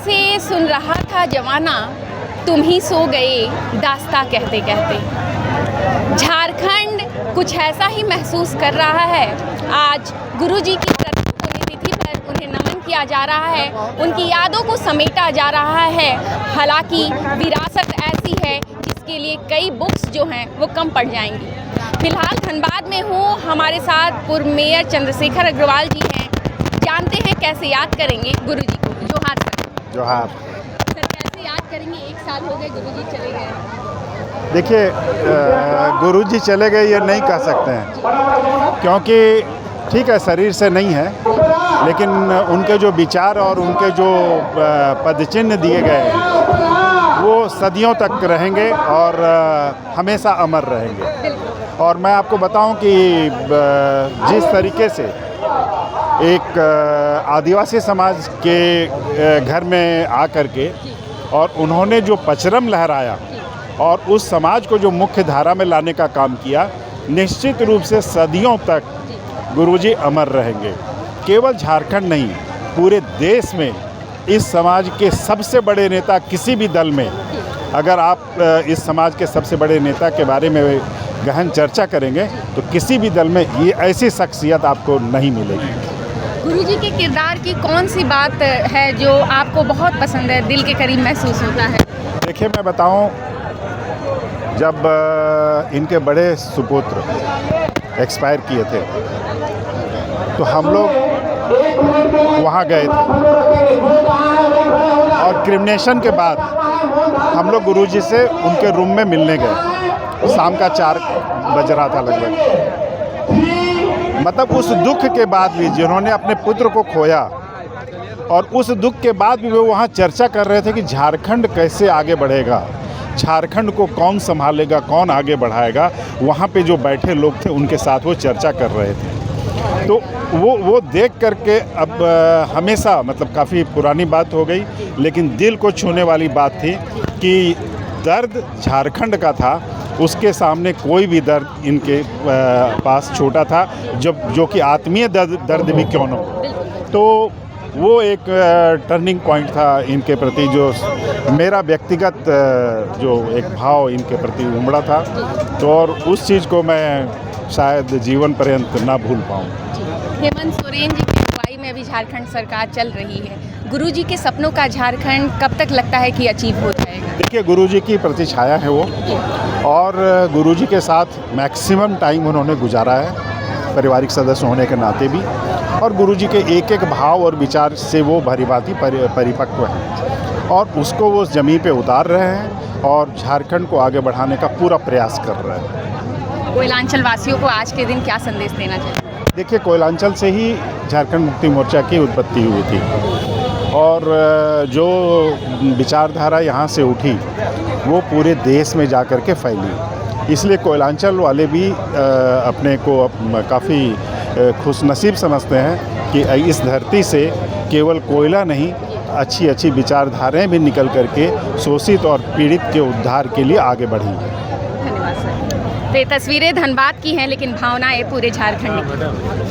से सुन रहा था जमाना, तुम ही सो गए दास्तां कहते कहते। झारखंड कुछ ऐसा ही महसूस कर रहा है। आज गुरुजी की प्रथम पुण्यतिथि पर उन्हें नमन किया जा रहा है, उनकी यादों को समेटा जा रहा है। हालांकि विरासत ऐसी है जिसके लिए कई बुक्स जो हैं वो कम पड़ जाएंगी। फिलहाल धनबाद में हूँ, हमारे साथ पूर्व मेयर चंद्रशेखर अग्रवाल जी हैं। जानते हैं कैसे याद करेंगे गुरुजी को। जोहार सर। जोहार। सर, कैसे याद करेंगे? 1 साल हो गए गुरुजी चले गए। देखिए, गुरुजी चले गए ये नहीं कह सकते हैं, क्योंकि ठीक है शरीर से नहीं है, लेकिन उनके जो विचार और उनके जो पदचिन्ह दिए गए हैं वो सदियों तक रहेंगे और हमेशा अमर रहेंगे। और मैं आपको बताऊं कि जिस तरीके से एक आदिवासी समाज के घर में आकर के और उन्होंने जो पचरम लहराया और उस समाज को जो मुख्य धारा में लाने का काम किया, निश्चित रूप से सदियों तक गुरुजी अमर रहेंगे। केवल झारखंड नहीं, पूरे देश में इस समाज के सबसे बड़े नेता किसी भी दल में, अगर आप इस समाज के सबसे बड़े नेता के बारे में गहन चर्चा करेंगे तो किसी भी दल में ये ऐसी शख्सियत आपको नहीं मिलेगी। गुरुजी के किरदार की कौन सी बात है जो आपको बहुत पसंद है, दिल के करीब महसूस होता है? देखिए, मैं बताऊं, जब इनके बड़े सुपुत्र एक्सपायर किए थे तो हम लोग वहाँ गए थे और क्रिमिनेशन के बाद हम लोग गुरुजी से उनके रूम में मिलने गए। शाम का 4 बज रहा था लगभग। मतलब उस दुख के बाद भी, जिन्होंने अपने पुत्र को खोया, और उस दुख के बाद भी वो वहाँ चर्चा कर रहे थे कि झारखंड कैसे आगे बढ़ेगा, झारखंड को कौन संभालेगा, कौन आगे बढ़ाएगा। वहाँ पे जो बैठे लोग थे उनके साथ वो चर्चा कर रहे थे। तो वो देख करके अब हमेशा, मतलब काफ़ी पुरानी बात हो गई, लेकिन दिल को छूने वाली बात थी कि दर्द झारखंड का था, उसके सामने कोई भी दर्द इनके पास छोटा था, जो कि आत्मीय दर्द भी क्यों न हो। तो वो एक टर्निंग पॉइंट था इनके प्रति, जो मेरा व्यक्तिगत जो एक भाव इनके प्रति उमड़ा था, तो और उस चीज़ को मैं शायद जीवन पर्यंत ना भूल पाऊँ। हेमंत सोरेन जी की अगुवाई में अभी झारखंड सरकार चल रही है। गुरुजी के सपनों का झारखंड कब तक लगता है कि अचीव हो जाएगा? देखिए, गुरुजी की प्रतिछाया है वो, और गुरुजी के साथ मैक्सिमम टाइम उन्होंने गुजारा है, पारिवारिक सदस्य होने के नाते भी, और गुरुजी के एक एक भाव और विचार से वो भलीभांति परिपक्व हैं और उसको वो ज़मीन पे उतार रहे हैं और झारखंड को आगे बढ़ाने का पूरा प्रयास कर रहे हैं। कोयलांचल वासियों को आज के दिन क्या संदेश देना चाहिए? देखिए, कोयलांचल से ही झारखंड मुक्ति मोर्चा की उत्पत्ति हुई थी और जो विचारधारा यहाँ से उठी वो पूरे देश में जा कर के फैली। इसलिए कोयलांचल वाले भी अपने को काफ़ी खुशनसीब समझते हैं कि इस धरती से केवल कोयला नहीं, अच्छी अच्छी विचारधाराएं भी निकल करके शोषित और पीड़ित के उद्धार के लिए आगे बढ़ी हैं। धन्यवाद सर। तो ये तस्वीरें धनबाद की हैं, लेकिन भावनाएं पूरे झारखंड की।